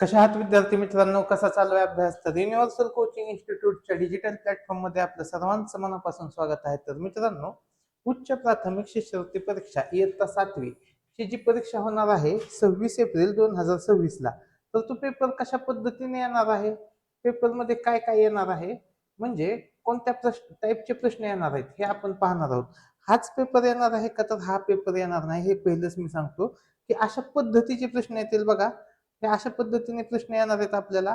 कशा आहात विद्यार्थी मित्रांनो, कसा चालू आहे अभ्यास? तर युनिव्हर्सल कोचिंग इन्स्टिट्यूटच्या डिजिटल प्लॅटफॉर्म मध्ये आपलं सर्वांचं मनापासून स्वागत आहे. तर मित्रांनो, उच्च प्राथमिक शिष्यवृत्ती परीक्षा इयत्ता 7वी ची जी परीक्षा होणार आहे 26 एप्रिल 2026 ला, तर तो पेपर कशा पद्धतीने येणार आहे, पेपर मध्ये काय काय येणार आहे, म्हणजे कोणत्या टाईपचे प्रश्न येणार आहेत हे आपण पाहणार आहोत. हाच पेपर येणार आहे का, तर हा पेपर येणार नाही हे पहिलंच मी सांगतो की अशा पद्धतीचे प्रश्न येतील बघा. हे अशा पद्धतीने प्रश्न येणार आहेत आपल्याला,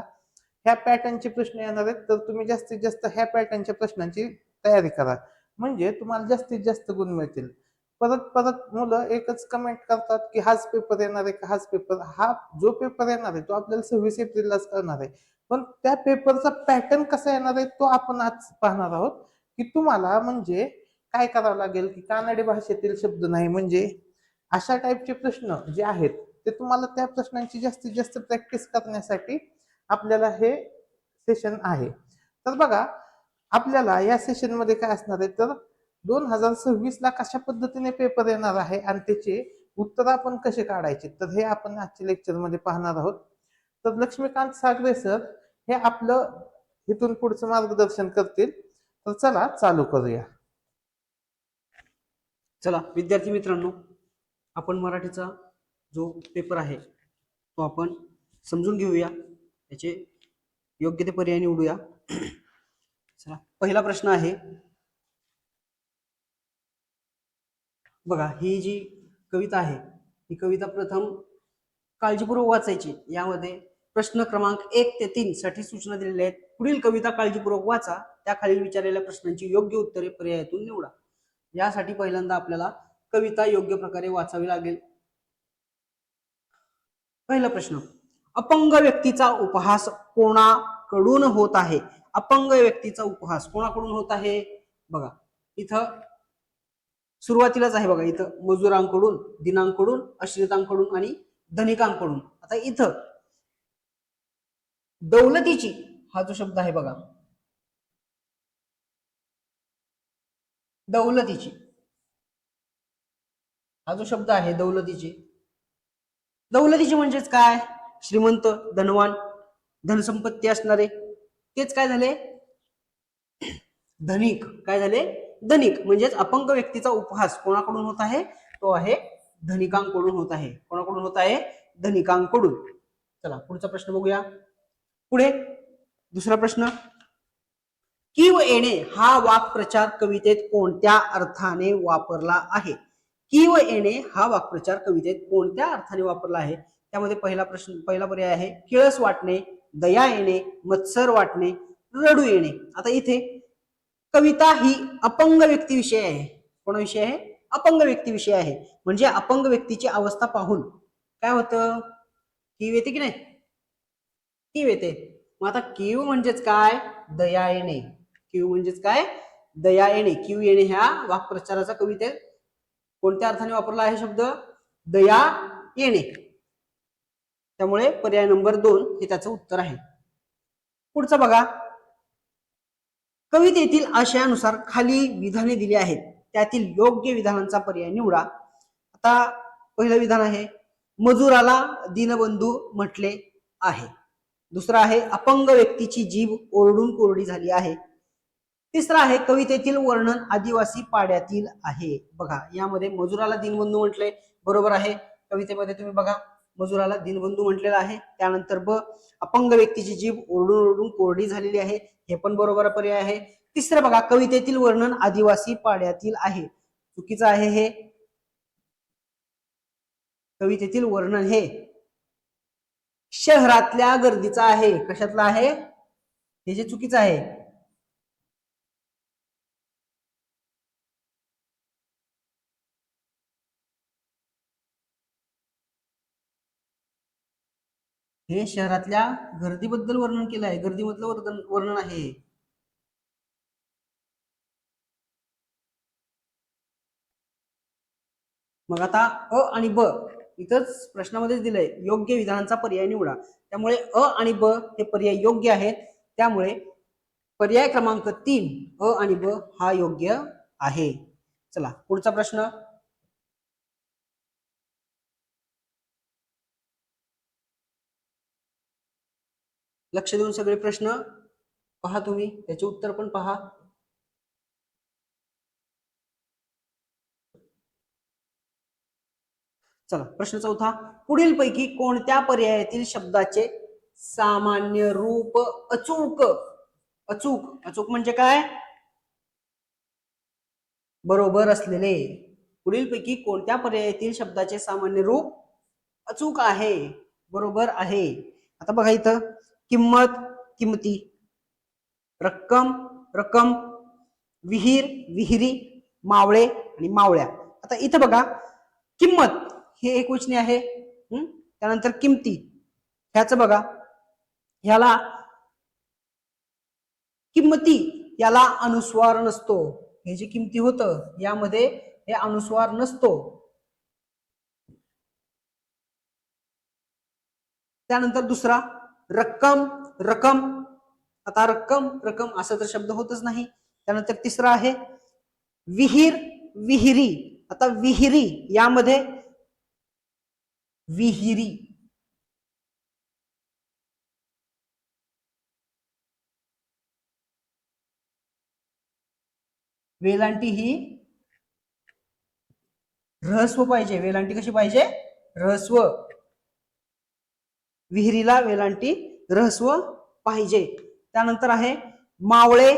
ह्या पॅटर्नचे प्रश्न येणार आहेत. तर तुम्ही जास्तीत जास्त ह्या पॅटर्नच्या प्रश्नांची तयारी करा, म्हणजे तुम्हाला जास्तीत जास्त गुण मिळतील. परत परत मुलं एकच कमेंट करतात की हाच पेपर येणार आहे का, हाच पेपर. हा जो पेपर येणार आहे तो आपल्याला 26 एप्रिललाच करणार आहे, पण त्या पेपरचा पॅटर्न कसा येणार आहे तो आपण आज पाहणार आहोत. की तुम्हाला म्हणजे काय करावं लागेल की कानडी भाषेतील शब्द नाही, म्हणजे अशा टाईपचे प्रश्न जे आहेत ते तुम्हाला त्या प्रश्नांची जास्तीत जास्त प्रॅक्टिस करण्यासाठी आपल्याला हे सेशन आहे. तर बघा, आपल्याला या सेशन मध्ये काय असणार आहे, तर 2026 ला कशा पद्धतीने पेपर येणार आहे आणि त्याचे उत्तर आपण कसे काढायचे, तर हे आपण आजच्या लेक्चर मध्ये पाहणार आहोत. तर लक्ष्मीकांत सागरे सर हे आपलं इथून पुढचं मार्गदर्शन करतील. तर चला चालू करूया. चला विद्यार्थी मित्रांनो, आपण मराठीचा जो पेपर आहे तो आपण समजून घेऊया, त्याचे योग्य ते पर्याय निवडूया. चला, पहिला प्रश्न आहे बघा. ही जी कविता आहे ही कविता प्रथम काळजीपूर्वक वाचायची. यामध्ये प्रश्न क्रमांक 1 ते 3 साठी सूचना दिलेल्या आहेत. पुढील कविता काळजीपूर्वक वाचा, त्या खालील विचारलेल्या प्रश्नांची योग्य उत्तरे पर्यायातून निवडा. यासाठी पहिल्यांदा आपल्याला कविता योग्य प्रकारे वाचावी लागेल. पहिला प्रश्न, अपंग व्यक्तीचा उपहास कोणाकडून होत आहे? अपंग व्यक्तीचा उपहास कोणाकडून होत आहे? बघा इथं सुरुवातीलाच आहे बघा, इथं मजुरांकडून, दिनांकडून, आश्रितांकडून आणि धनिकांकडून. आता इथं दौलतीची हा जो शब्द आहे बघा, दौलतीची हा जो शब्द आहे दौलतीची, दौलतीची म्हणजेच काय? श्रीमंत, धनवान, धनसंपत्ती असणारे तेच काय झाले? धनिक. काय झाले? धनिक. म्हणजेच अपंग व्यक्तीचा उपहास कोणाकडून होत आहे? तो आहे धनिकांकडून होत आहे. कोणाकडून होत आहे? धनिकांकडून. चला पुढचा प्रश्न बघूया. पुढे दुसरा प्रश्न, कीव येणे हा वाक्प्रचार कवितेत कोणत्या अर्थाने वापरला आहे? कीव येणे हा वाक्प्रचार कवितेत कोणत्या अर्थाने वापरला आहे? त्यामध्ये पहिला पर्याय आहे किळस वाटणे, दया येणे, मत्सर वाटणे, रडू येणे. आता इथे कविता ही अपंग व्यक्तीविषयी आहे. कोणाविषयी आहे? अपंग व्यक्तीविषयी आहे. म्हणजे अपंग व्यक्तीची अवस्था पाहून काय होतं? कीव येते की नाही? कीव येते. मग आता कीव म्हणजेच काय? दया येणे. कीव म्हणजेच काय? दया येणे. कीव येणे ह्या वाक्प्रचाराचा कवितेत कोणत्या अर्थाने वापरला आहे शब्द? दया येणे. त्यामुळे पर्याय नंबर 2 हे त्याचं उत्तर आहे. पुढचं बघा, कवितेतील आशयानुसार खाली विधाने दिली आहेत, त्यातील योग्य विधानांचा पर्याय निवडा. आता पहिलं विधान आहे मजुराला दीनबंधू म्हटले आहे. दुसरा आहे अपंग व्यक्तीची जीभ ओरडून कोरडी झाली आहे. तिसरा आहे कवितेतील वर्णन आदिवासी पाड्यातील आहे. बघा यामध्ये मजुराला दीनबंधू म्हटले, बरोबर आहे. कवितेमध्ये तुम्ही बघा मजुराला दीनबंधू म्हटलेला आहे. त्यानंतर अपंग व्यक्तीची जीभ ओरडून ओरडून कोरडी झालेली आहे, हे पण बरोबर पर्याय आहे. तिसरं बघा कवितेतील वर्णन आदिवासी पाड्यातील आहे, चुकीचं आहे. हे कवितेतील वर्णन हे शहरातल्या गर्दीचा आहे. कशातला आहे? हे जे चुकीचं आहे. हे शहरातल्या गर्दीबद्दल वर्णन केलं आहे, गर्दीमधलं वर्णन आहे. मग आता अ आणि ब इथंच प्रश्नामध्येच दिलंय योग्य विधानांचा पर्याय निवडा. त्यामुळे अ आणि ब हे पर्याय योग्य आहेत. त्यामुळे पर्याय क्रमांक 3 अ आणि ब हा योग्य आहे. चला पुढचा प्रश्न, लक्ष देऊन सगळे प्रश्न पहा, तुम्ही त्याचे उत्तर पण पहा. चला प्रश्न चौथा. पुढील पैकी कोणत्या पर्यायातील शब्दाचे सामान्य रूप अचूक अचूक अचूक म्हणजे काय? बरोबर असलेले. पुढील पैकी कोणत्या पर्यायातील शब्दाचे सामान्य रूप अचूक आहे, बरोबर आहे? आता बघा इथं किंमत किमती, रक्कम रक्कम, विहीर विहिरी, मावळे आणि मावळ्या. आता इथं बघा किंमत हे एकवचनी आहे. त्यानंतर किमती ह्याच बघा, ह्याला किंमती याला अनुस्वार नसतो. हे जे किमती होतं यामध्ये हे अनुस्वार नसतो. त्यानंतर दुसरा रक्कम रक्कम. आता रक्कम रक्कम असा तर शब्द होतच नाही. त्यानंतर तिसरा आहे विहीर विहिरी. आता विहिरी यामध्ये विहिरी, वेलांटी ही रहस्व पाहिजे. वेलांटी कशी पाहिजे? रहस्व. विहिरीला वेलांटी रहस्व पाहिजे. त्यानंतर आहे मावळे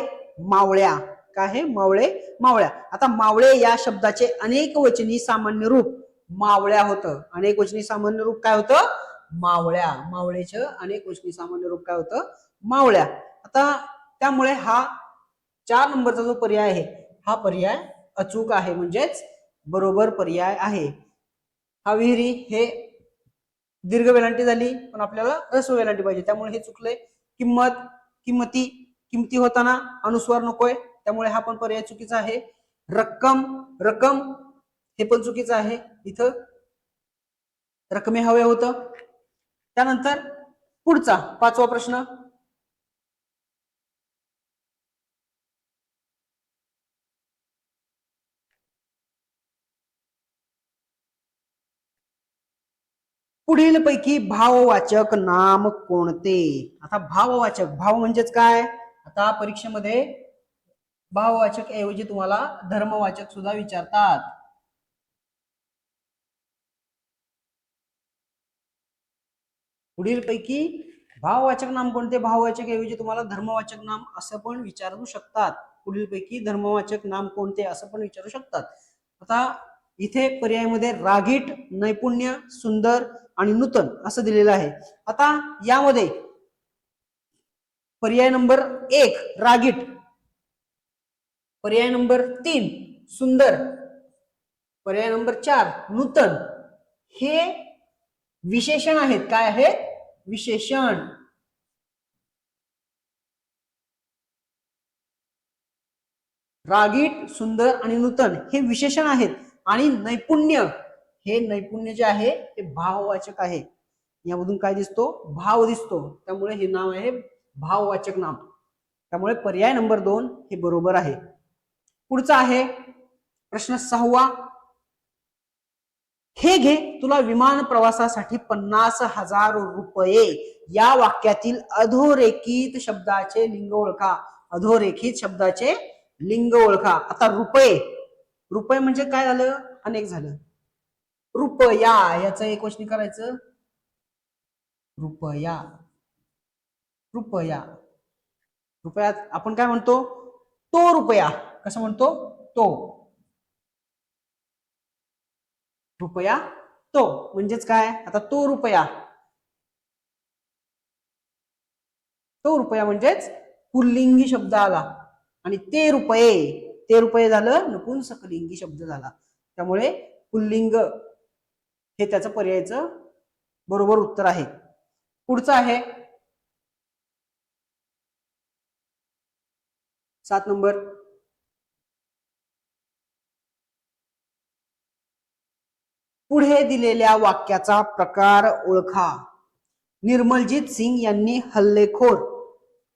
मावळ्या. काय आहे? मावळे मावळ्या. आता मावळे या शब्दाचे अनेक वचनी सामान्य रूप मावळ्या होतं. अनेक वचनी सामान्य रूप काय होतं? मावळ्या. मावळेचं अनेक वचनी सामान्य रूप काय होतं? मावळ्या. आता त्यामुळे हा 4 नंबरचा जो पर्याय आहे हा पर्याय अचूक आहे, म्हणजेच बरोबर पर्याय आहे. हा विहिरी हे दीर्घ वेलांटी झाली, पण आपल्याला ह्रस्व वेलांटी पाहिजे, त्यामुळे हे चुकले. किंमत किंमती, किमती होताना अनुस्वार नकोय, त्यामुळे हा पण पर्याय चुकीचा आहे. रक्कम रक्कम हे पण चुकीचं आहे. इथं रकमे हवे होतं. त्यानंतर पुढचा 5वा प्रश्न. पुढील पैकी भाववाचक नाम कोणते? आता भाववाचक, भाव म्हणजेच काय? आता परीक्षेमध्ये भाववाचक ऐवजी तुम्हाला धर्मवाचक सुद्धा विचारतात. पुढील पैकी भाववाचक नाम कोणते? भाववाचक ऐवजी तुम्हाला धर्मवाचक नाम असं पण विचारू शकतात. पुढील पैकी धर्मवाचक नाम कोणते असं पण विचारू शकतात. आता इथे पर्यायामध्ये रागीट, नैपुण्य, सुंदर आणि नूतन असं दिलेलं आहे. आता यामध्ये पर्याय नंबर 1 रागीट, पर्याय नंबर 3 सुंदर, पर्याय नंबर 4 नूतन हे विशेषण आहेत. काय आहेत? विशेषण. रागीट, सुंदर आणि नूतन हे विशेषण आहेत, आणि नैपुण्य हे नैपुण्य जे आहे ते भाववाचक आहे. यामधून काय दिसतो? भाव दिसतो, त्यामुळे हे नाव आहे भाववाचक नाम. त्यामुळे पर्याय नंबर 2 हे बरोबर आहे. पुढचा आहे प्रश्न 6वा. हे घे तुला विमान प्रवासासाठी 50,000 रुपये या वाक्यातील अधोरेखित शब्दाचे लिंग ओळखा. अधोरेखित शब्दाचे लिंग ओळखा. आता रुपये, रुपये म्हणजे काय झालं? अनेक झालं. रुपया याचं एकवचनी करायचं रुपया. रुपया, रुपयात आपण काय म्हणतो? तो रुपया. कसं म्हणतो? तो रुपया. तो म्हणजेच काय? आता तो रुपया, तो रुपया म्हणजेच पुल्लिंगी शब्द आला, आणि ते रुपये, ते रुपये झालं नपुंसकलिंगी शब्द झाला. त्यामुळे पुल्लिंग हे त्याचं पर्यायचं बरोबर उत्तर आहे. पुढचं आहे 7 नंबर. पुढे दिलेल्या वाक्याचा प्रकार ओळखा. निर्मलजीत सिंग यांनी हल्लेखोर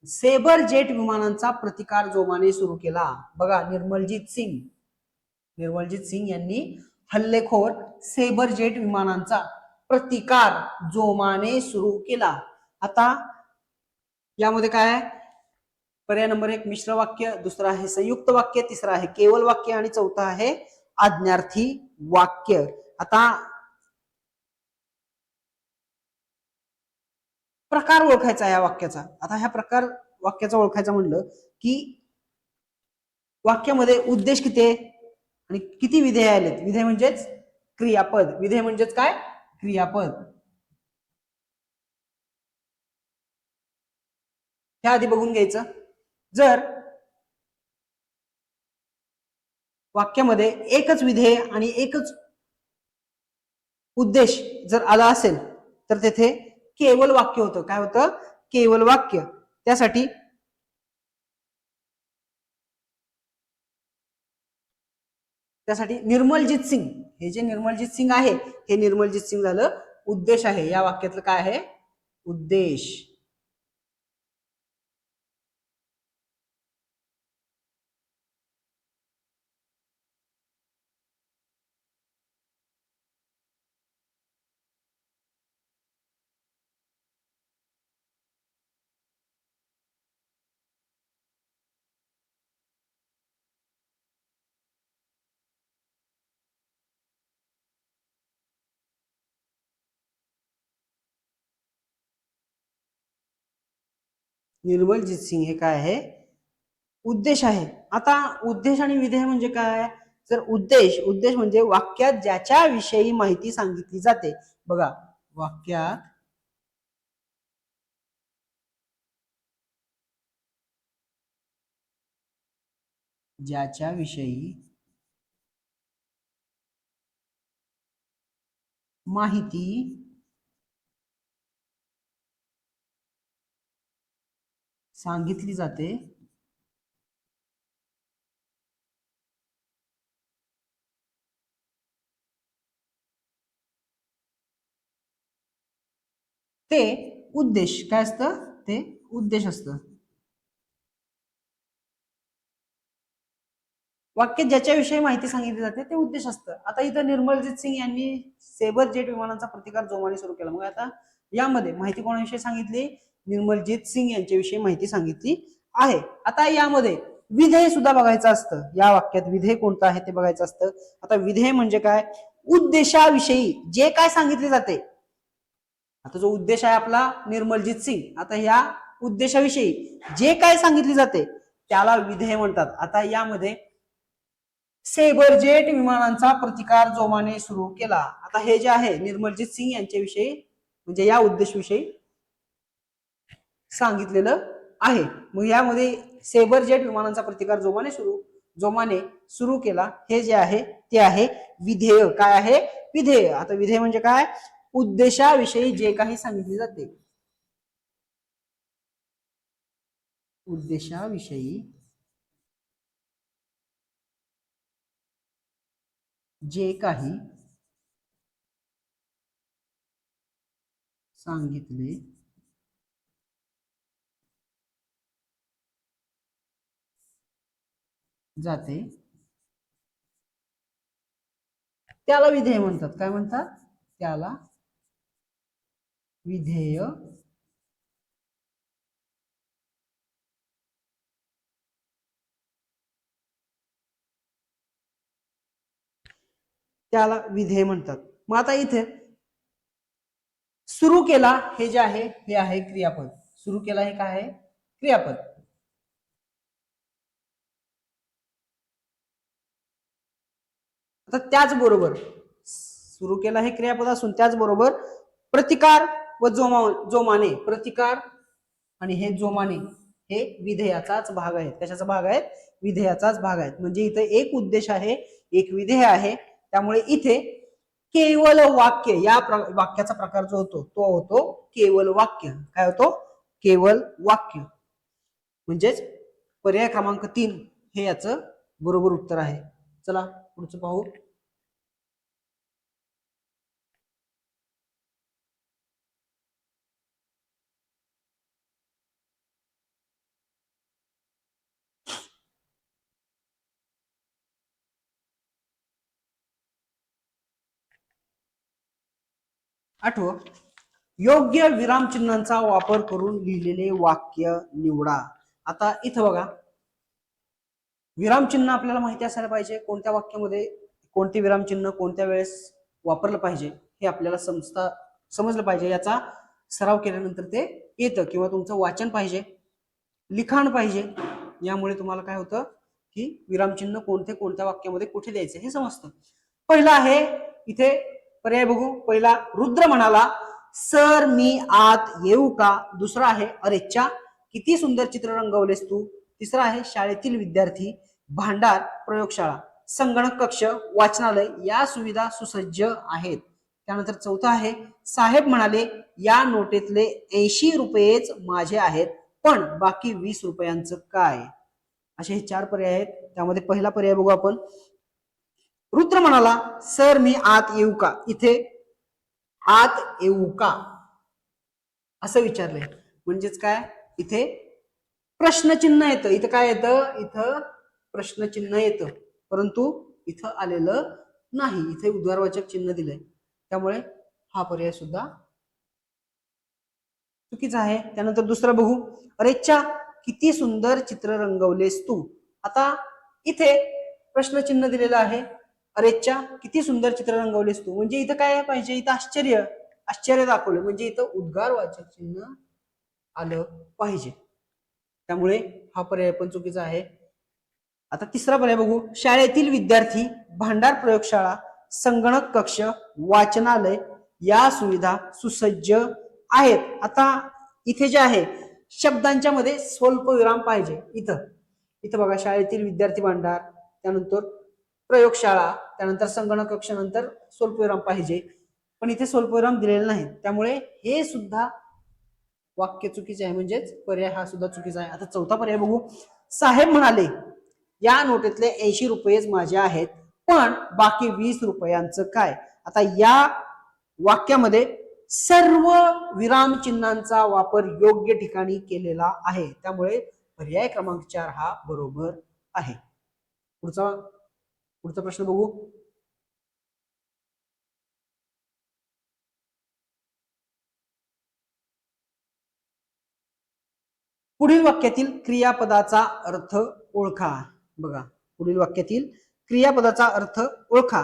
सेबर जेट विमानांचा प्रतिकार जोमाने सुरू केला. बघा निर्मलजीत सिंग, निर्मलजीत सिंग यांनी हल्लेखोर सेबर जेट विमानांचा प्रतिकार जोमाने सुरू केला. आता यामध्ये काय आहे? पर्याय नंबर 1 मिश्र वाक्य, दुसरा आहे संयुक्त वाक्य, तिसरा आहे केवल वाक्य आणि चौथा आहे आज्ञार्थी वाक्य. आता प्रकार ओळखायचा या वाक्याचा. आता ह्या प्रकार वाक्याचा ओळखायचा म्हणलं की वाक्यामध्ये उद्देश किती आहे आणि किती विधेय आलेत. विधेय म्हणजेच क्रियापद. विधेय म्हणजेच काय? क्रियापद. ह्या आधी बघून घ्यायचं. जर वाक्यामध्ये एकच विधेय आणि एकच उद्देश जर आला असेल तर तेथे केवल वाक्य होतं. काय होतं? केवल वाक्य. त्यासाठी निर्मलजीत सिंग, हे जे निर्मलजीत सिंग आहे हे निर्मलजीत सिंग झालं उद्देश आहे. या वाक्यातलं काय आहे? उद्देश. निर्मलजीत सिंग हे काय आहे? उद्देश आहे. आता उद्देश आणि विधेय म्हणजे काय? तर उद्देश म्हणजे वाक्यात ज्याच्या विषयी माहिती सांगितली जाते. बघा, वाक्यात ज्याच्या विषयी माहिती सांगितली जाते ते उद्देश. काय असतं? ते उद्देश असतं. वाक्यात ज्याच्याविषयी माहिती सांगितली जाते ते उद्देश असतं. आता इथं निर्मलजीत सिंग यांनी सेबर जेट विमानाचा प्रतिकार जोमाने सुरू केला. मग आता यामध्ये माहिती कोणाविषयी सांगितली? निर्मलजीत सिंग यांच्याविषयी माहिती सांगितली आहे. आता यामध्ये विधेय सुद्धा बघायचं असतं. या वाक्यात विधेय कोणतं आहे ते बघायचं असतं. आता विधेय म्हणजे काय? उद्देशाविषयी जे काय सांगितले जाते. आता जो उद्देश आहे आपला निर्मलजीत सिंग, आता या उद्देशाविषयी जे काय सांगितले जाते त्याला विधेय म्हणतात. आता यामध्ये सेबर जेट विमानांचा प्रतिकार जोमाने सुरू केला. आता हे जे आहे निर्मलजीत सिंग यांच्याविषयी म्हणजे या उद्देशाविषयी सांगितलेलं आहे. मग यामध्ये सेबर जेट विमानांचा प्रतिकार जोमाने सुरू केला हे जे आहे ते आहे विधेय. काय आहे? विधेय. आता विधेय म्हणजे काय? उद्देशाविषयी जे काही सांगितले जाते. उद्देशाविषयी जे काही सांगितले जाते त्याला विधेय म्हणतात. काय म्हणतात? त्याला विधेय म्हणतात. मग आता इथे सुरू केला हे जे आहे हे आहे क्रियापद. सुरू केला हे काय आहे? क्रियापद. आता त्याचबरोबर सुरू केला हे क्रियापद असून त्याचबरोबर प्रतिकार व जोमाने, प्रतिकार आणि हे जोमाने हे विधेयाचाच भाग आहे. कशाचा भाग आहे? विधेयाचाच भाग आहे. म्हणजे इथे एक उद्देश आहे, एक विधेय आहे. त्यामुळे इथे केवल वाक्य या वाक्याचा प्रकार जो होतो तो होतो केवल वाक्य. काय होतो? केवल वाक्य. म्हणजेच पर्याय क्रमांक 3 हे याचं बरोबर उत्तर आहे. चला पुढचं पाहू. आठवं, योग्य विरामचिन्हांचा वापर करून लिहिलेले वाक्य निवडा. आता इथं बघा, विरामचिन्ह आपल्याला माहिती असायला पाहिजे, कोणत्या वाक्यामध्ये कोणते विरामचिन्ह कोणत्या वेळेस वापरलं पाहिजे हे आपल्याला समजलं पाहिजे. याचा सराव केल्यानंतर ते येतं, किंवा तुमचं वाचन पाहिजे, लिखाण पाहिजे. यामुळे तुम्हाला काय होतं की विरामचिन्ह कोणते कोणत्या वाक्यामध्ये कुठे द्यायचे हे समजतं. पहिला आहे इथे पर्याय बघू. पहिला, रुद्र म्हणाला, सर मी आत येऊ का. दुसरा आहे, अरेच्चा किती सुंदर चित्र रंगवलेस तू. तिसरा आहे, शाळेतील विद्यार्थी, भांडार, प्रयोगशाळा, संगणक कक्ष, वाचनालय या सुविधा सुसज्ज आहेत. त्यानंतर चौथा आहे, साहेब म्हणाले, या नोटेतले 80 रुपयेच माझे आहेत, पण बाकी 20 रुपयांचं काय. असे हे 4 पर्याय आहेत. त्यामध्ये पहिला पर्याय बघू आपण. रुद्र म्हणाला, सर मी आत येऊ का. इथे आत येऊ का असं विचारलंय, म्हणजेच काय, इथे प्रश्नचिन्ह येतं. इथं काय येतं, इथं प्रश्नचिन्ह येतं, परंतु इथं आलेलं नाही. इथे उद्गारवाचक चिन्ह दिलंय, त्यामुळे हा पर्याय सुद्धा चुकीचा आहे. त्यानंतर दुसरा बघू, अरेच्चा किती सुंदर चित्र रंगवलेस तू. आता इथे प्रश्नचिन्ह दिलेलं आहे, अरेच्चा किती सुंदर चित्र रंगवलेस तू, म्हणजे इथं काय पाहिजे, इथं आश्चर्य दाखवलं, म्हणजे इथं उद्गारवाचक चिन्ह आलं पाहिजे. त्यामुळे हा पर्याय पण चुकीचा आहे. आता तिसरा पर्याय बघू, शाळेतील विद्यार्थी, भांडार, प्रयोगशाळा, संगणक कक्ष, वाचनालय या सुविधा सुसज्ज आहेत. आता इथे जे आहे शब्दांच्या मध्ये स्वल्प विराम पाहिजे. इथं बघा, शाळेतील विद्यार्थी भांडार, त्यानंतर प्रयोगशाळा, त्यानंतर संगणक कक्ष, नंतर स्वल्पविराम पाहिजे, पण इथे स्वल्पविराम दिलेले नाही. त्यामुळे हे सुद्धा वाक्य चुकीचे आहे, म्हणजेच पर्याय हा सुद्धा चुकीचा आहे. आता चौथा पर्याय बघू, साहेब म्हणाले, या नोटेतले 80 रुपयेच माझे आहेत, पण बाकी 20 रुपयांचं काय. आता या वाक्यामध्ये सर्व विराम चिन्हांचा वापर योग्य ठिकाणी केलेला आहे, त्यामुळे पर्याय क्रमांक 4 हा बरोबर आहे. पुढचा प्रश्न बघू. पुढील वाक्यातील क्रियापदाचा अर्थ ओळखा. बघा, पुढील वाक्यातील क्रियापदाचा अर्थ ओळखा.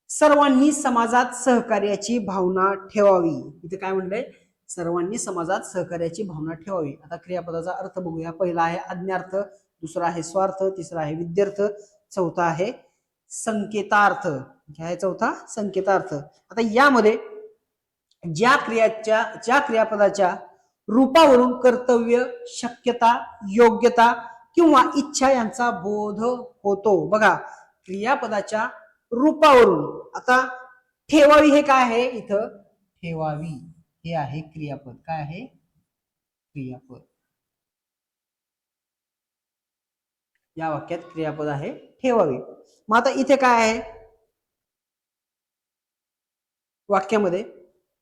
सर्वांनी समाजात सहकार्याची भावना ठेवावी. इथे काय म्हणलंय, सर्वांनी समाजात सहकार्याची भावना ठेवावी. आता क्रियापदाचा अर्थ बघूया. पहिला आहे आज्ञार्थ, दुसरा आहे स्वार्थ, तिसरा आहे विद्यार्थ, चौथा आहे संकेतार्थ. काय चौथा, संकेतार्थ. आता यामध्ये ज्या क्रियापदाच्या रूपावरून कर्तव्य, शक्यता, योग्यता किंवा इच्छा यांचा बोध होतो. बघा, क्रियापदाच्या रूपावरून. आता ठेवावी हे काय आहे, इथं ठेवावी हे आहे क्रियापद. काय आहे, क्रियापद. या वाक्यात क्रियापद आहे ठेवावी. मग आता इथे काय आहे वाक्यामध्ये,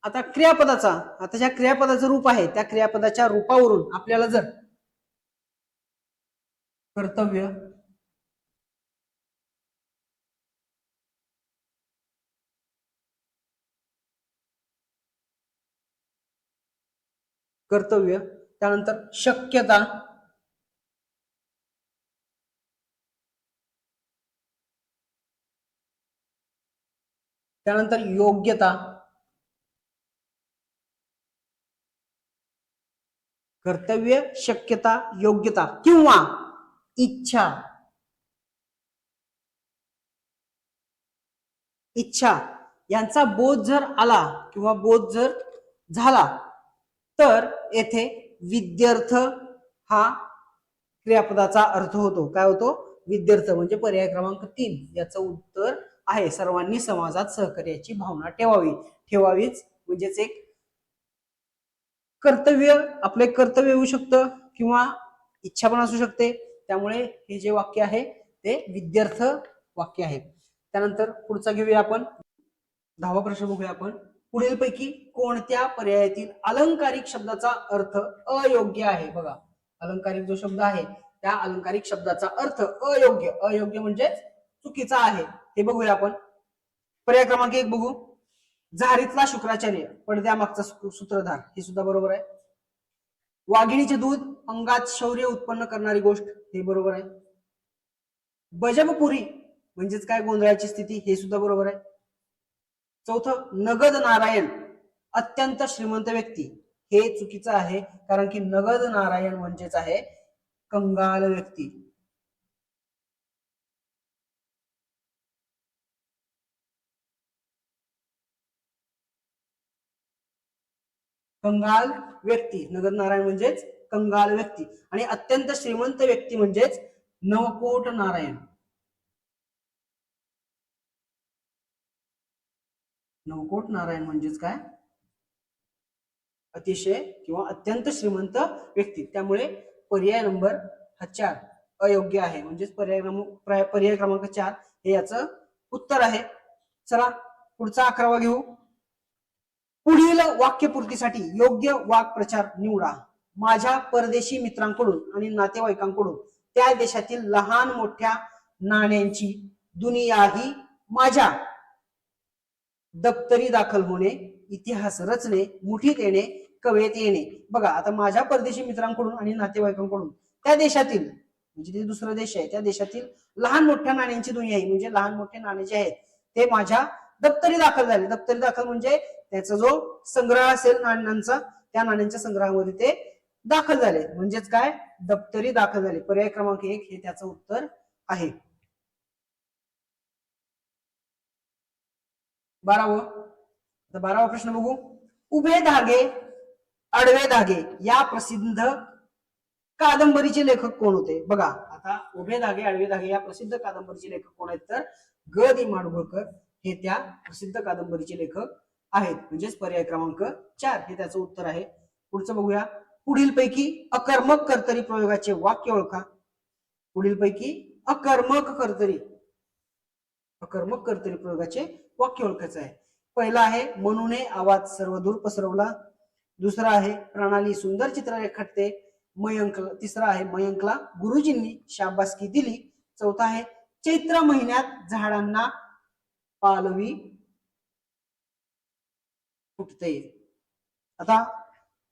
आता क्रियापदाचा, आता ज्या क्रियापदाचं रूप आहे त्या क्रियापदाच्या रूपावरून आपल्याला जर कर्तव्य, त्यानंतर शक्यता, त्यानंतर योग्यता, कर्तव्य, शक्यता, योग्यता किंवा इच्छा यांचा बोध जर आला किंवा बोध जर झाला तर येथे विद्यार्थ हा क्रियापदाचा अर्थ होतो. काय होतो, विद्यार्थ. म्हणजे पर्याय क्रमांक 3 याचं उत्तर आहे, सर्वांनी समाजात सहकार्याची भावना ठेवावीच. म्हणजेच एक कर्तव्य, आपले कर्तव्य होऊ शकतं किंवा इच्छा पण असू शकते. त्यामुळे हे जे वाक्य आहे ते विद्यार्थ वाक्य आहे. त्यानंतर पुढचा घेऊया आपण, 10वा प्रश्न बघूया आपण. पुढीलपैकी कोणत्या पर्यायातील अलंकारिक शब्दाचा अर्थ अयोग्य आहे. बघा, अलंकारिक जो शब्द आहे त्या अलंकारिक शब्दाचा अर्थ अयोग्य म्हणजे चुकीचा आहे. हे बघूया आपण. पर्याय क्रमांक 1 बघू, झारीतला शुक्राचार्य, पडद्यामागचा सूत्रधार, हे सुद्धा बरोबर आहे. वाघिणीचे दूध अंगात शौर्य उत्पन्न करणारी गोष्ट, हे बरोबर आहे. बजबपुरी म्हणजेच काय, गोंधळाची स्थिती, हे सुद्धा बरोबर आहे. चौथं, नगद नारायण अत्यंत श्रीमंत व्यक्ती, हे चुकीचं आहे, कारण की नगद नारायण म्हणजेच आहे कंगाल व्यक्ती. कंगाल व्यक्ती, नगद नारायण म्हणजेच कंगाल व्यक्ती. आणि अत्यंत श्रीमंत व्यक्ती म्हणजेच नवकोट नारायण. नवकोट नारायण म्हणजेच काय, अतिशय किंवा अत्यंत श्रीमंत व्यक्ती. त्यामुळे पर्याय नंबर हा 4 अयोग्य आहे, म्हणजेच पर्याय क्रमांक 4 हे याचं उत्तर आहे. चला पुढचा 11वा घेऊ. पुढील वाक्यपूर्तीसाठी योग्य वाक्प्रचार निवडा. माझ्या परदेशी मित्रांकडून आणि नातेवाईकांकडून त्या देशातील लहान मोठ्या नाण्यांची दुनियाही माझ्या दप्तरी दाखल होणे, इतिहास रचणे, मुठीत येणे, कवेत येणे. बघा, आता माझ्या परदेशी मित्रांकडून आणि नातेवाईकांकडून त्या देशातील, म्हणजे ते दुसरा देश आहे, त्या देशातील लहान मोठ्या नाण्यांची दुनिया आहे, म्हणजे लहान मोठे नाणे जे आहेत ते माझ्या दप्तरी दाखल झाले. दप्तरी दाखल म्हणजे त्याचा जो संग्रह असेल नाण्यांचा, त्या नाण्यांच्या संग्रहामध्ये ते दाखल झाले, म्हणजेच काय, दप्तरी दाखल झाले. पर्याय क्रमांक 1 हे त्याचं उत्तर आहे. 12वा प्रश्न बघू. उभे धागे आडवे धागे या प्रसिद्ध कादंबरीचे लेखक कोण होते? बघा, आता उभे धागे आडवे धागे या प्रसिद्ध कादंबरीचे लेखक कोण आहेत? तर ग दि माडगुळकर हे त्या प्रसिद्ध कादंबरीचे लेखक आहेत, म्हणजेच पर्याय क्रमांक 4 हे त्याचं उत्तर आहे. पुढचं बघूया. पुढीलपैकी अकर्मक कर्तरी प्रयोगाचे वाक्य ओळखा. पुढीलपैकी अकर्मक कर्तरी प्रयोगाचे वाक्य ओळखायचं आहे. पहिला आहे, मनूने आवाज सर्वदूर पसरवला. दुसरा आहे, प्रणाली सुंदर चित्र रेखाटते. तिसरा आहे, मयंकला गुरुजींनी शाबासकी दिली. चौथा आहे, चैत्र महिन्यात झाडांना पालवी फुटते. आता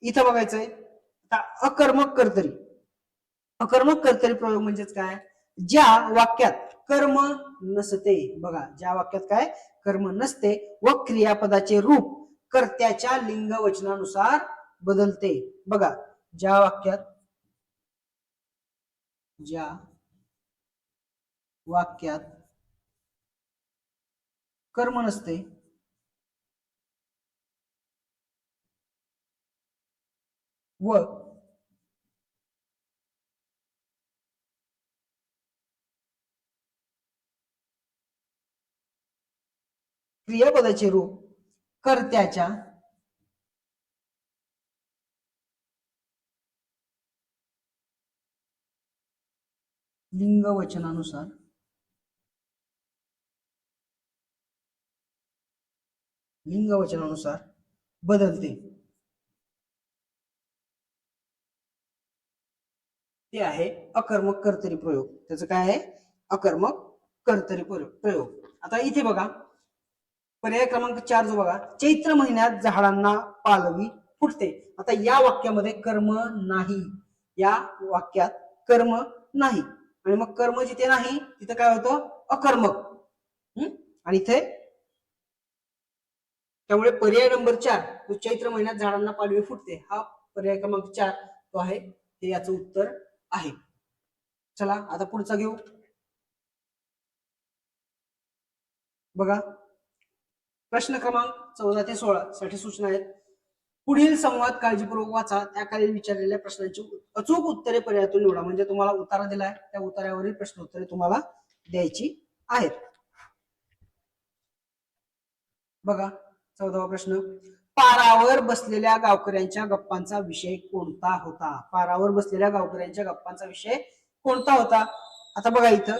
इथं बघायचंय, आता अकर्मक कर्तरी प्रयोग म्हणजेच काय, ज्या वाक्यात कर्म नसते. बघा, ज्या वाक्यात काय कर्म नसते व क्रियापदाचे रूप कर्त्याच्या लिंग वचनानुसार बदलते. बघा, ज्या वाक्यात कर्म नसते व क्रियापदाचे रूप कर्त्याच्या लिंग वचनानुसार बदलते, ते आहे अकर्मक कर्तरी प्रयोग. त्याचं काय आहे? अकर्मक कर्तरी प्रयोग. आता इथे बघा, पर्याय क्रमांक 4 जो बघा, चैत्र महिन्यात झाडांना पालवी फुटते. आता या वाक्यामध्ये कर्म नाही, या वाक्यात कर्म नाही, आणि मग कर्म जिथे नाही तिथे काय होतं? अकर्मक. आणि इथे त्यामुळे पर्याय नंबर 4 चैत्र महिन्यात झाडांना पालवी फुटते, हा पर्याय क्रमांक 4 तो आहे, हे याचं उत्तर आहे. चला आता पुढचा घेऊ. बघा, प्रश्न क्रमांक 14 ते 16 साठी सूचना आहेत. पुढील संवाद काळजीपूर्वक वाचा. त्याखाली विचारलेल्या प्रश्नांची अचूक उत्तरे पर्यायातून निवडा. म्हणजे तुम्हाला उतारा दिलाय, त्या उतार्यावरील प्रश्न उत्तरे तुम्हाला द्यायची आहेत. बघा, 14वा प्रश्न, पारावर बसलेल्या गावकऱ्यांच्या गप्पांचा विषय कोणता होता? पारावर बसलेल्या गावकऱ्यांच्या गप्पांचा विषय कोणता होता? आता बघा, इथं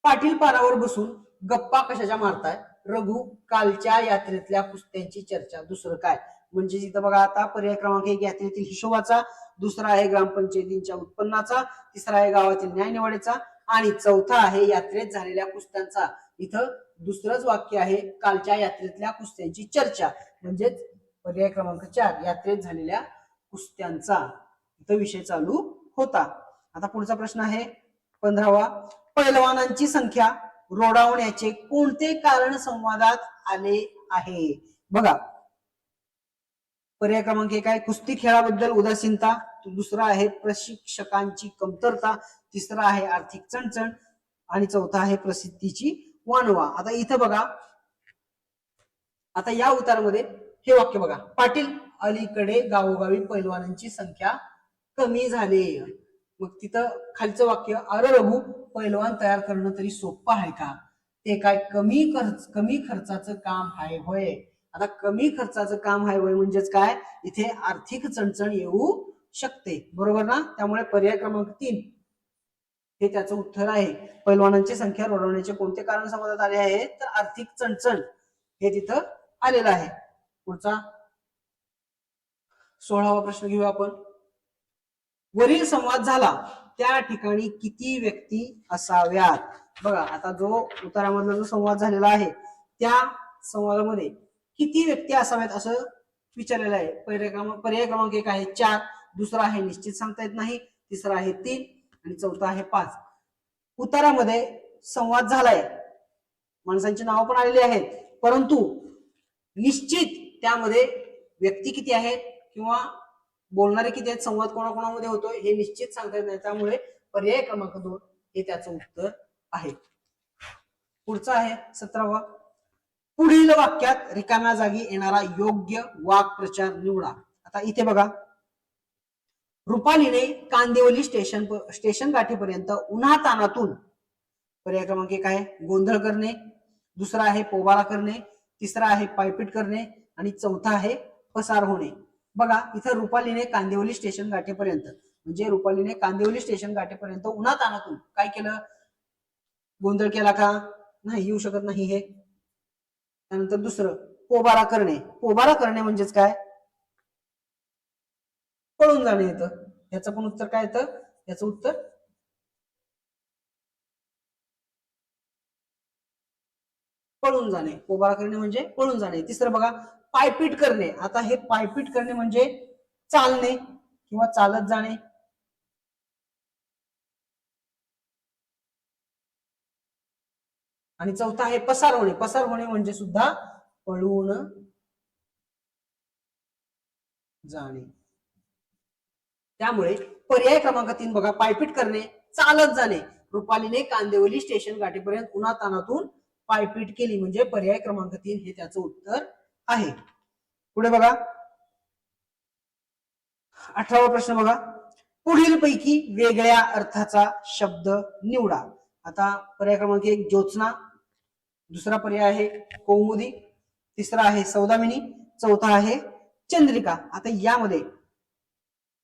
पाटील पारावर बसून गप्पा कशाच्या मारताय? रघु, कालच्या यात्रेतल्या कुस्त्यांची चर्चा. दुसरं काय? म्हणजे इथं बघा, आता पर्याय क्रमांक 1 यात्रेतील हिशोबाचा, दुसरा आहे ग्रामपंचायतींच्या उत्पन्नाचा, तिसरा आहे गावातील न्याय निवाड्याचा, आणि चौथा आहे यात्रेत झालेल्या कुस्त्यांचा. इथं दुसरंच वाक्य आहे कालच्या यात्रेतल्या कुस्त्यांची चर्चा, म्हणजेच पर्याय क्रमांक 4 यात्रेत झालेल्या कुस्त्यांचा इथं विषय चालू होता. आता पुढचा प्रश्न आहे 15वा. पैलवानांची संख्या रोडावण्याचे कोणते कारण संवादात आले आहे? बघा, पर्याय क्रमांक 1 आहे कुस्ती खेळाबद्दल उदासीनता, दुसरा आहे प्रशिक्षकांची कमतरता, तिसरा आहे आर्थिक चणचण आणि चौथा आहे प्रसिद्धीची वानवा. आता इथं बघा, आता या उतारामध्ये हे वाक्य बघा, पाटील अलीकडे गावोगावी पैलवानांची संख्या कमी झाली. मग तिथं खालचं वाक्य, अरे रघु, पैलवान तयार करणं तरी सोपं आहे का? ते काय कमी खर्चाचं काम आहे होय. आता कमी खर्चाचं काम आहे होय म्हणजेच काय, इथे आर्थिक चणचण येऊ शकते, बरोबर ना? त्यामुळे पर्याय क्रमांक 3 हे त्याचं उत्तर आहे. पैलवानांची संख्या रोडवण्याचे कोणते कारण संवादात आले आहे? तर आर्थिक चणचण हे तिथं आलेलं आहे. पुढचा 16वा प्रश्न घेऊया आपण. वरील संवाद झाला त्या ठिकाणी किती व्यक्ती असाव्यात? बघा, आता जो उतारामधला जो संवाद झालेला आहे त्या संवादामध्ये किती व्यक्ती असाव्यात असं विचारलेलं आहे. पर्याय क्रमांक 1 आहे 4, दुसरा आहे निश्चित सांगता येत नाही, तिसरा आहे 3 आणि चौथा आहे 5. उतारामध्ये संवाद झालाय, माणसांची नावं पण आलेली आहेत, परंतु निश्चित त्यामध्ये व्यक्ती किती आहेत किंवा बोलणारे किती आहेत, संवाद कोणाकोणामध्ये होतोय हे निश्चित सांगता येत नाही. त्यामुळे पर्याय क्रमांक 2 हे त्याचं उत्तर आहे. पुढचा आहे 17वा. पुढील वाक्यात रिकाम्या जागी येणारा योग्य वाक्प्रचार निवडा. आता इथे बघा, रुपालीने कांदिवली स्टेशन गाठीपर्यंत उन्हातानातून, पर्याय क्रमांक 1 आहे गोंधळ करणे, दुसरा आहे पोबारा करणे, तिसरा आहे पायपीट करणे आणि चौथा आहे पसार होणे. बघा, इथं रुपालीने कांदिवली स्टेशन गाठेपर्यंत, म्हणजे रुपालीने कांदिवली स्टेशन गाठेपर्यंत उन्हातानातून काय केलं? गोंधळ केला का? नाही, येऊ शकत नाही हे. त्यानंतर दुसरं पोबारा करणे. पोबारा करणे म्हणजेच काय? पळून जाणे येतं. याचं पण उत्तर काय येतं? याचं उत्तर पळून जाणे. पोबारा करणे म्हणजे पळून जाणे. तिसरं बघा, पायपीट करणे. आता हे पायपीट करणे म्हणजे चालणे किंवा चालत जाणे. आणि चौथा आहे पसार होणे. पसार होणे म्हणजे सुद्धा पळून जाणे. त्यामुळे पर्याय क्रमांक 3 बघा, पायपीट करणे, चालत जाणे. रुपालीने कांदिवली स्टेशन गाठीपर्यंत उन्हातानातून पायपीट केली, म्हणजे पर्याय क्रमांक 3 हे त्याचं उत्तर आहे. पुढे बघा, 18वा प्रश्न बघा, पुढील पैकी वेगळ्या अर्थाचा शब्द निवडा. आता पर्याय क्रमांक 1 ज्योत्स्ना, दुसरा पर्याय आहे कौमुदी, तिसरा आहे सौदामिनी, चौथा आहे चंद्रिका. आता यामध्ये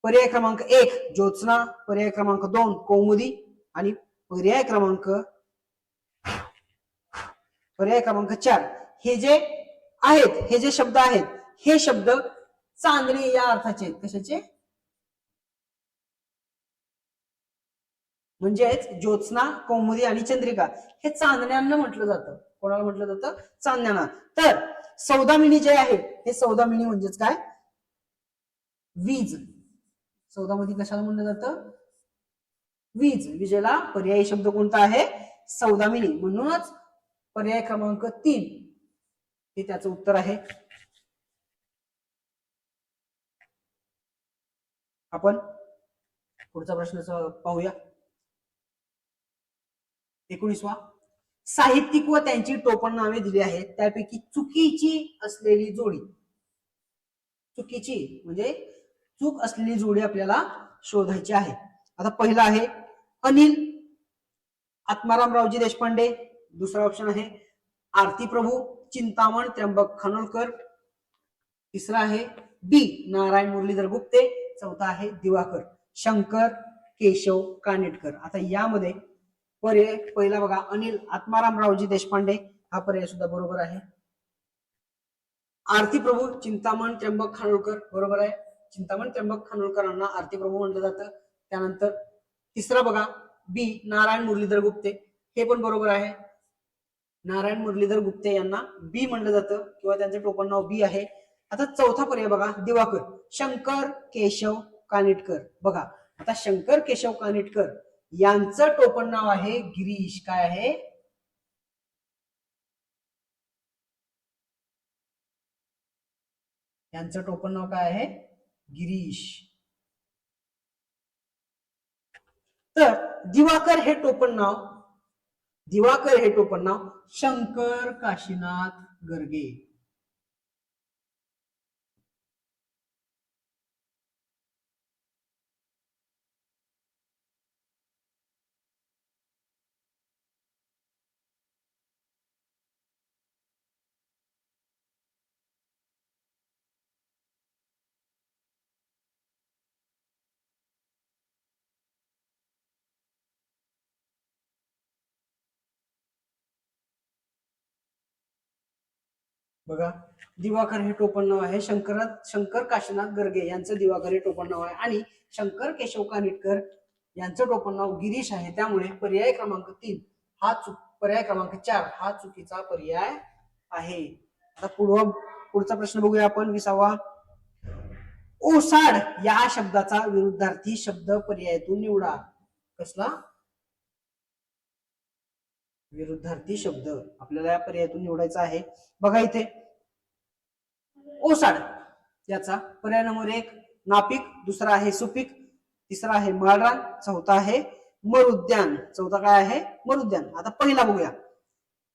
पर्याय क्रमांक 1 ज्योत्स्ना, पर्याय क्रमांक 2 कौमुदी आणि पर्याय क्रमांक 4 हे जे आहेत, हे जे शब्द आहेत, हे शब्द चांदणे या अर्थाचे आहेत. कशाचे? म्हणजेच ज्योत्स्ना, कौमुदी आणि चंद्रिका हे चांदण्यांना म्हटलं जातं. कोणाला म्हटलं जातं? चांदण्यांना. तर सौदामिनी जे आहे, हे सौदामिनी म्हणजेच काय? वीज. सौदामिनी कशाला म्हणलं जातं? वीज. विजेला पर्यायी शब्द कोणता आहे? सौदामिनी. म्हणूनच पर्याय क्रमांक 3 हे त्याचं उत्तर आहे. आपण पुढचा प्रश्न पाहूया. 19वा. साहित्यिक व त्यांची टोपण नावे दिली आहेत, त्यापैकी चुकीची असलेली जोडी. चुकीची म्हणजे चूक असलेली जोडी आपल्याला शोधायची आहे. आता पहिला आहे अनिल आत्मारामरावजी देशपांडे, दुसरा ऑप्शन आहे आरती प्रभू चिंतामण त्र्यंबक खानोलकर, तिसरा आहे बी नारायण मुरलीधर गुप्ते, चौथा आहे दिवाकर शंकर केशव कानेटकर. आता यामध्ये पर्याय पहिला बघा, अनिल आत्मारामरावजी देशपांडे, हा पर्याय सुद्धा बरोबर आहे. आरती प्रभू चिंतामण त्र्यंबक खानोलकर बरोबर आहे. चिंतामण त्र्यंबक खानोलकरांना आरती प्रभू म्हटलं जातं. त्यानंतर तिसरा बघा, बी नारायण मुरलीधर गुप्ते, हे पण बरोबर आहे. नारायण मुरलीधर गुप्ते यांना बी म्हणलं जातं किंवा त्यांचं टोपण नाव बी आहे. आता चौथा पर्याय बघा, दिवाकर. शंकर केशव कानिटकर. बघा आता शंकर केशव कानिटकर यांचं टोपण नाव आहे गिरीश. काय आहे? यांचं टोपण नाव काय आहे? गिरीश. तर दिवाकर हे टोपण नाव शंकर काशीनाथ गर्गे. बघा दिवाकर हे टोपण नाव आहे शंकर काशीनाथ गर्गे यांचं दिवाकर हे टोपण नाव आहे आणि शंकर केशव कानिटकर यांचं टोपण नाव गिरीश आहे. त्यामुळे पर्याय क्रमांक 3 पर्याय क्रमांक 4 हा चुकीचा पर्याय आहे. आता पुढचा प्रश्न बघूया आपण 20वा. ओसाड या शब्दाचा विरुद्धार्थी शब्द पर्यायातून निवडा. कसला विरुद्धार्थी शब्द आपल्याला या पर्यायातून निवडायचा आहे? बघा इथे ओसाड याचा पर्याय नंबर 1 नापिक, दुसरा आहे सुपीक, तिसरा आहे माळरान, चौथा आहे मरुद्यान. चौथा काय आहे? मरुद्यान. आता पहिला बघूया.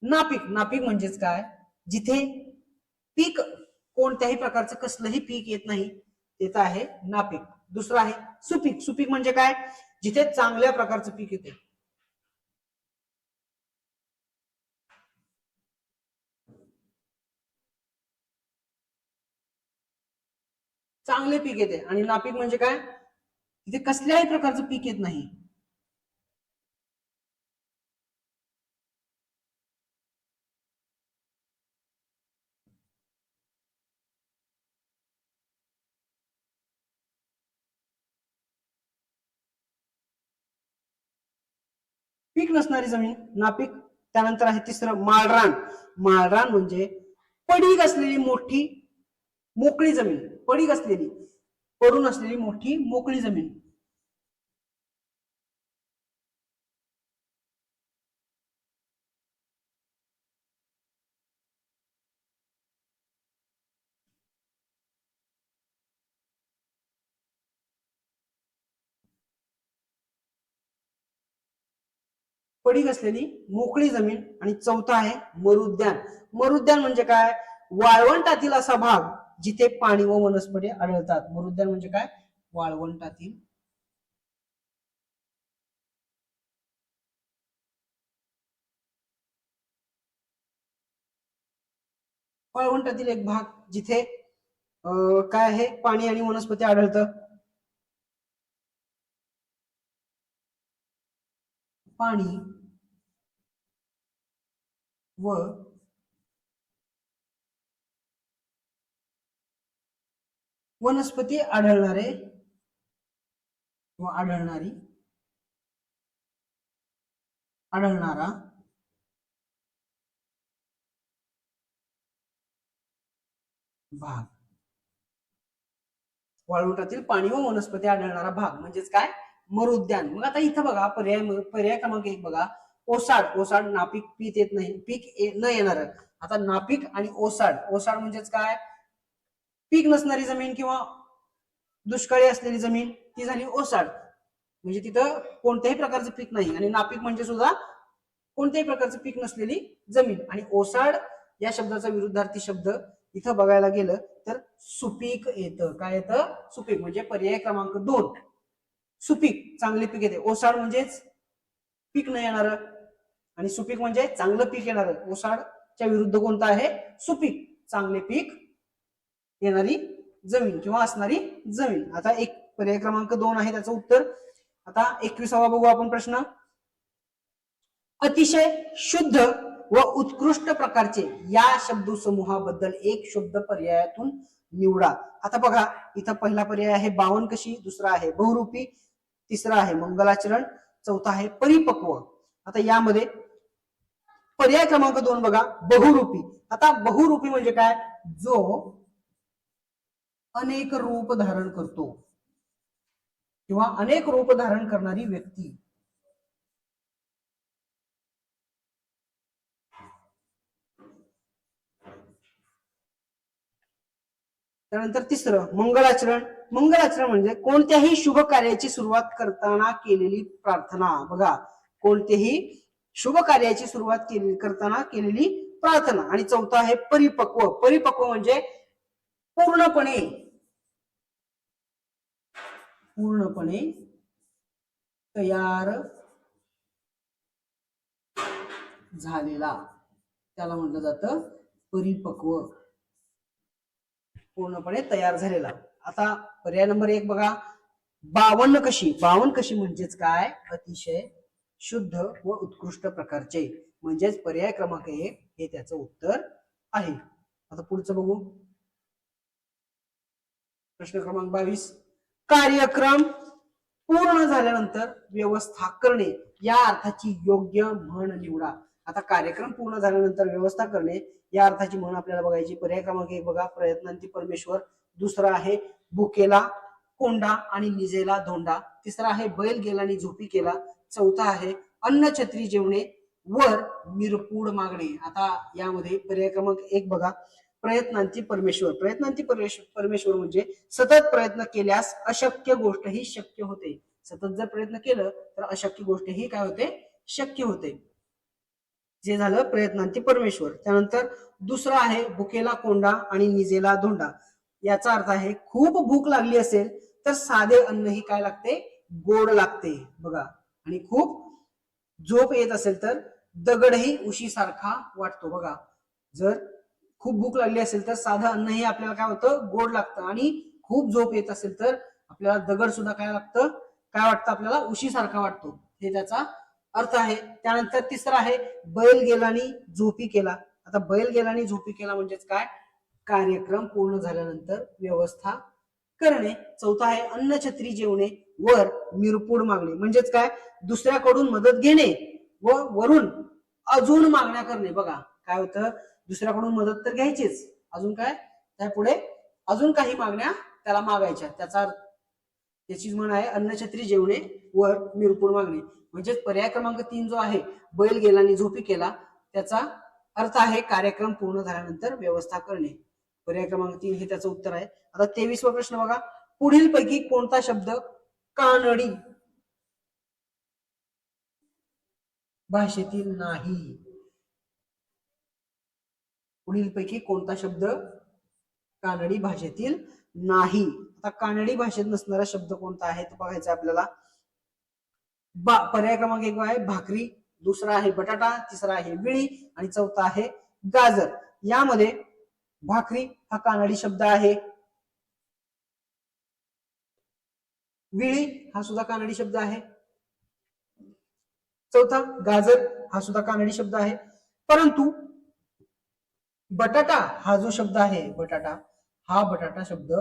नापिक म्हणजेच काय? जिथे पीक कोणत्याही प्रकारचं कसलंही पीक येत नाही ते आहे नापिक. दुसरा आहे सुपीक म्हणजे काय? जिथे चांगल्या प्रकारचं पीक येते. चांगले पीक येते. आणि नापीक म्हणजे काय? तिथे कसल्याही प्रकारचं पीक येत नाही. पीक नसणारी जमीन नापीक. त्यानंतर आहे तिसरं माळरान. माळरान म्हणजे पडीक असलेली मोठी मोकळी जमीन. पडीक असलेली, पडून असलेली मोठी मोकळी जमीन. पडीक असलेली मोकळी जमीन. आणि चौथा आहे मरुद्यान. मरुद्यान म्हणजे काय? वाळवंटातील असा भाग जिथे पाणी व वनस्पती आढळतात. मरुद्यान म्हणजे काय? वाळवंटातील एक भाग जिथे काय आहे? पाणी आणि वनस्पती आढळतं. पाणी व वनस्पती आढळणारे व आढळणारा भाग. वाळवंटातील पाणी व वनस्पती आढळणारा भाग म्हणजेच काय? मरुद्यान. मग आता इथं बघा पर्याय क्रमांक 1 बघा. ओसाड नापीक पीक येत नाही, पीक न येणार. आता नापीक आणि ओसाड म्हणजेच काय? पीक नसणारी जमीन किंवा दुष्काळी असलेली जमीन ती झाली ओसाड. म्हणजे तिथं कोणत्याही प्रकारचं पीक नाही. आणि नापीक म्हणजे सुद्धा कोणत्याही प्रकारचं पीक नसलेली जमीन. आणि ओसाड या शब्दाचा विरुद्धार्थी शब्द इथं बघायला गेलं तर सुपीक येतं. काय येतं? सुपीक. म्हणजे पर्याय क्रमांक 2 सुपीक, चांगले पीक येते. ओसाड म्हणजेच पीक न येणार आणि सुपीक म्हणजे चांगलं पीक येणार. ओसाडच्या विरुद्ध कोणतं आहे? सुपीक, चांगले पीक येणारी जमीन किंवा असणारी जमीन. आता एक पर्याय क्रमांक 2 आहे त्याचं उत्तर. आता 21वा बघू आपण प्रश्न. अतिशय शुद्ध व उत्कृष्ट प्रकारचे या शब्दसमूहाबद्दल एक शब्द पर्यायातून निवडा. आता बघा इथं पहिला पर्याय आहे बावनकशी, दुसरा आहे बहुरूपी, तिसरा आहे मंगलाचरण, चौथा आहे परिपक्व. आता यामध्ये पर्याय क्रमांक 2 बघा, बहुरूपी. आता बहुरूपी म्हणजे काय? जो अनेक रूप धारण करतो किंवा अनेक रूप धारण करणारी व्यक्ती. त्यानंतर तिसरं मंगलाचरण. मंगलाचरण म्हणजे कोणत्याही शुभ कार्याची सुरुवात करताना केलेली प्रार्थना. बघा, कोणतेही शुभ कार्याची सुरुवात करताना केलेली प्रार्थना. आणि चौथा आहे परिपक्व. परिपक्व म्हणजे पूर्णपणे तयार झालेला, त्याला म्हटलं जातं परिपक्व, पूर्णपणे तयार झालेला. आता पर्याय नंबर 1 बघा, 52 कशी. 52 कशी म्हणजेच काय? अतिशय शुद्ध व उत्कृष्ट प्रकारचे. म्हणजेच पर्याय क्रमांक 1 हे त्याचं उत्तर आहे. आता पुढचं बघू, प्रश्न क्रमांक 22. कार्यक्रम पूर्ण झाल्यानंतर व्यवस्था करणे या अर्थाची योग्य म्हण निवडा. आता कार्यक्रम पूर्ण झाल्यानंतर व्यवस्था करणे या अर्थाची म्हण आपल्याला बघायची. पर्याय क्रमांक 1 बघा, प्रयत्नांती परमेश्वर. दुसरा आहे भुकेला कोंडा आणि निजेला धोंडा. तिसरा आहे बैल गेला आणि झोपी केला. चौथा आहे अन्न छत्री जेवणे वर मिरपूड मागणे. आता यामध्ये पर्याय क्रमांक 1 बघा, प्रयत्नांती परमेश्वर. प्रयत्नांती परमेश्वर म्हणजे सतत प्रयत्न केल्यास अशक्य गोष्ट ही शक्य होते. सतत जर प्रयत्न केलं तर अशक्य गोष्ट ही काय होते? शक्य होते. जे झालं प्रयत्नांती परमेश्वर. त्यानंतर दुसरा आहे भुकेला कोंडा आणि निजेला धोंडा. याचा अर्थ आहे खूप भूक लागली असेल तर साधे अन्न ही काय लागते? गोड लागते. बघा, आणि खूप झोप येत असेल तर दगडही उशीसारखा वाटतो. बघा, जर खूप भूक लागली असेल तर साधं अन्न हे आपल्याला काय होतं? गोड लागतं. आणि खूप झोप येत असेल तर आपल्याला दगड सुद्धा काय लागतं? काय वाटतं आपल्याला? उशीसारखा वाटतो. हे त्याचा अर्थ आहे. त्यानंतर तिसरा आहे बैल गेला आणि झोपी केला. आता बैल गेला आणि झोपी केला म्हणजेच काय? कार्यक्रम पूर्ण झाल्यानंतर व्यवस्था करणे. चौथा आहे अन्न छत्री जेवणे वर मिरपूड मागणे. म्हणजेच काय? दुसऱ्याकडून मदत घेणे व वरून अजून मागण्या करणे. बघा, काय होतं? दुसऱ्याकडून मदत तर घ्यायचीच, अजून काय? त्यापुढे अजून काही मागण्या त्याला मागायच्या. त्याची म्हण आहे अन्न छत्री जेवणे वर मिरपूड मागणे. म्हणजेच पर्याय क्रमांक 3 जो आहे, बैल गेला आणि झोपी केला, त्याचा अर्थ आहे कार्यक्रम पूर्ण झाल्यानंतर व्यवस्था करणे. पर्याय क्रमांक 3 हे त्याचं उत्तर आहे. आता 23वा प्रश्न बघा, पुढील पैकी कोणता शब्द कानडी भाषेतील नाही? पुढील पैकी कोणता शब्द कानडी भाषेतील नाही? आता कानडी भाषेत नसणारा शब्द कोणता आहे तो बघायचा आपल्याला. पर्याय क्रमांक 1 आहे भाकरी. दुसरा आहे बटाटा. तिसरा आहे विळी. आणि चौथा आहे गाजर. यामध्ये भाकरी हा कानडी शब्द आहे. विळी हा सुद्धा कानडी शब्द आहे. चौथा गाजर हा सुद्धा कानडी शब्द आहे. परंतु बटाटा हा जो शब्द आहे, बटाटा शब्द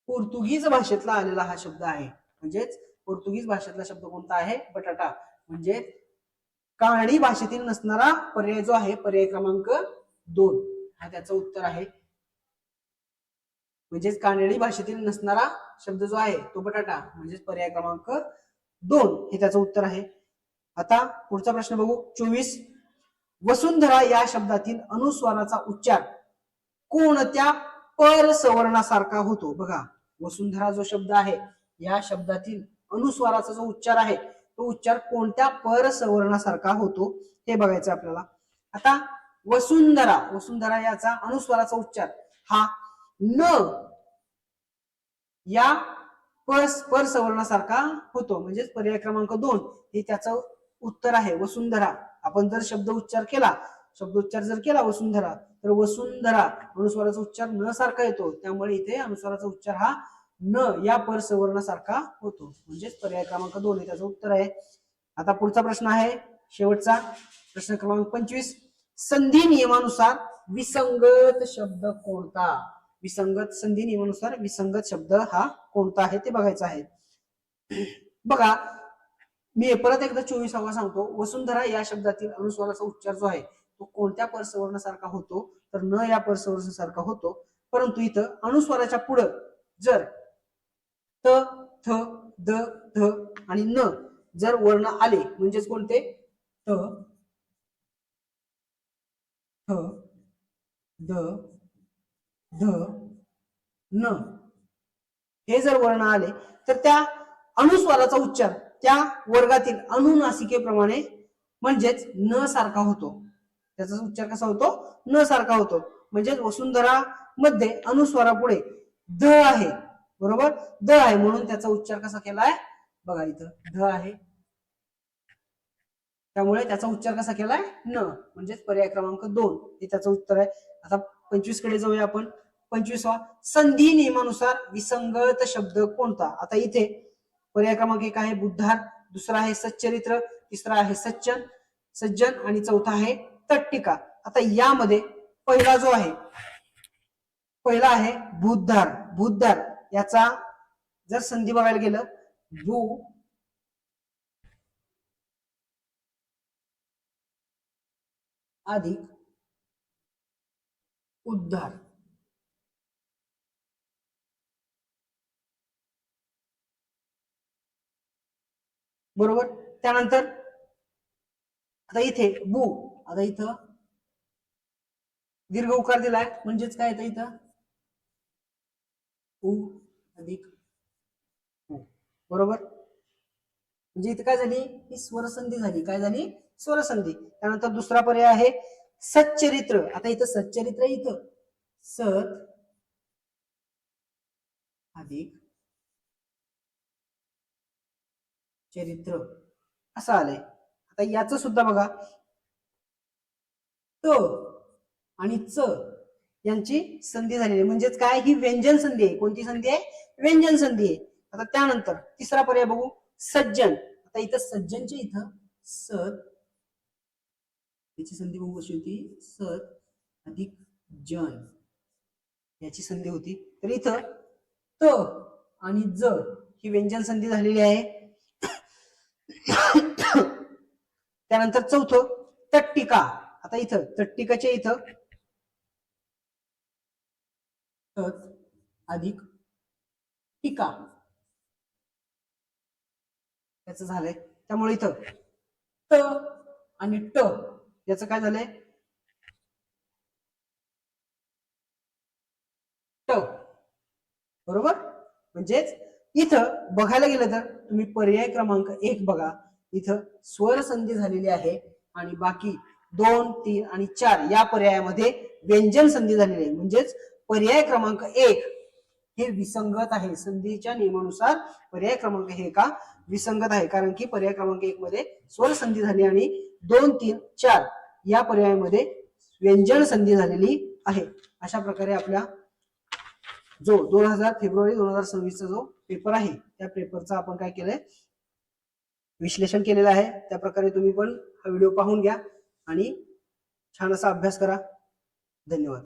पोर्तुगीज भाषेतला आलेला हा शब्द आहे. म्हणजेच पोर्तुगीज भाषेतला शब्द कोणता आहे? बटाटा. म्हणजे कानडी भाषेतील नसणारा पर्याय जो आहे, पर्याय क्रमांक 2 हा त्याचं उत्तर आहे. म्हणजेच कानडी भाषेतील नसणारा शब्द जो आहे तो बटाटा, म्हणजेच पर्याय क्रमांक 2 हे त्याचं उत्तर आहे. आता पुढचा प्रश्न बघू, 24. वसुंधरा या शब्दातील अनुस्वाराचा उच्चार कोणत्या पर सवर्णासारखा होतो? बघा, वसुंधरा जो शब्द आहे, या शब्दातील अनुस्वाराचा जो उच्चार आहे तो उच्चार कोणत्या पर सवर्णासारखा होतो हे बघायचं आपल्याला. आता वसुंधरा याचा अनुस्वाराचा उच्चार हा न या पर सवर्णासारखा होतो. म्हणजेच पर्याय क्रमांक 2 हे त्याचं उत्तर आहे. वसुंधरा, आपण जर शब्दोच्चार जर केला वसुंधरा, तर वसुंधरा अनुस्वाराचा उच्चार न सारखा येतो. त्यामुळे इथे अनुस्वाराचा उच्चार हा न या पर सवर्णासारखा होतो. म्हणजेच पर्याय क्रमांक 2 हे त्याचं उत्तर आहे. आता पुढचा प्रश्न आहे शेवटचा, प्रश्न क्रमांक 25. संधी नियमानुसार विसंगत शब्द कोणता? संधी नियमानुसार विसंगत शब्द हा कोणता आहे ते बघायचं आहे. बघा मी परत एकदा 24वा सांगतो. वसुंधरा या शब्दातील अनुस्वाराचा उच्चार जो आहे तो कोणत्या परसवर्णासारखा होतो, तर न या परसवर्णासारखा होतो. परंतु इथं अनुस्वाराच्या पुढं जर त, थ, द, ध आणि न जर वर्ण आले म्हणजेच कोणते त, थ, द, ध, न हे जर वर्ण आले तर त्या अनुस्वाराचा उच्चार त्या वर्गातील अनुनासिकेप्रमाणे म्हणजेच न सारखा होतो. त्याचा उच्चार कसा होतो? न सारखा होतो. म्हणजेच वसुंधरा मध्ये अनुस्वारापुढे ध आहे, बरोबर, द आहे म्हणून त्याचा उच्चार कसा केलाय बघा, इथं ध आहे त्यामुळे त्याचा उच्चार कसा केलाय न, म्हणजेच पर्याय क्रमांक 2 हे त्याचं उत्तर आहे. आता 25 कडे जाऊया आपण. 25वा संधी नियमानुसार विसंगत शब्द कोणता? आता इथे पर्याय क्रमांक 1 आहे बुद्धार, दुसरा आहे सच्चरित्र, तिसरा आहे सज्जन आणि चौथा आहे तट्टिका. आता यामध्ये पहिला जो आहे पहिला आहे भूतधार याचा जर संधी बघायला गेलं भू अधिक उद्धार, बरोबर. त्यानंतर आता इथे आता इथं दीर्घ उकार दिलाय म्हणजेच काय येतं इथं उ अधिक उ, बरोबर. म्हणजे इथं काय झाली? ही स्वरसंधी झाली. काय झाली? स्वरसंधी. त्यानंतर दुसरा पर्याय आहे सच्चरित्र. आता इथं सच्चरित्र इथं सत अधिक चरित्र असं आलंय. आता याच सुद्धा बघा त आणि च यांची संधी झालेली आहे. म्हणजेच काय? ही व्यंजन संधी आहे. कोणती संधी आहे? व्यंजन संधी आहे. आता त्यानंतर तिसरा पर्याय बघू सज्जन. आता इथं सज्जनच्या इथं सत याची संधी बघू कशी होती, सत अधिक जन याची संधी होती. तर इथं त आणि ज ही व्यंजन संधी झालेली आहे. त्यानंतर चौथं तट्टिका. आता इथं तट्टिकाच्या इथं तत अधिक टीका याच झालंय. त्यामुळे इथं त आणि ट याचं काय झालंय ट, बरोबर. म्हणजेच इथं बघायला गेलं तर तुम्ही पर्याय क्रमांक 1 बघा, इथं स्वर संधी झालेली आहे आणि बाकी 2, 3 आणि 4 या पर्यायामध्ये व्यंजन संधी झालेली आहे. म्हणजेच पर्याय क्रमांक 1 हे विसंगत आहे. संधीच्या नियमानुसार पर्याय क्रमांक हे का विसंगत आहे, कारण की पर्याय क्रमांक 1 मध्ये स्वर संधी झाली आणि 2, 3, 4 या पर्यायामध्ये व्यंजन संधी झालेली आहे. अशा प्रकारे आपल्या जो फेब्रुवारी 2026 चा जो पेपर आहे त्या पेपरचा आपण काय केलंय विश्लेषण केलेलं आहे. त्या प्रकारे तुम्ही पण हा व्हिडिओ पाहून घ्या आणि छान असा अभ्यास करा. धन्यवाद.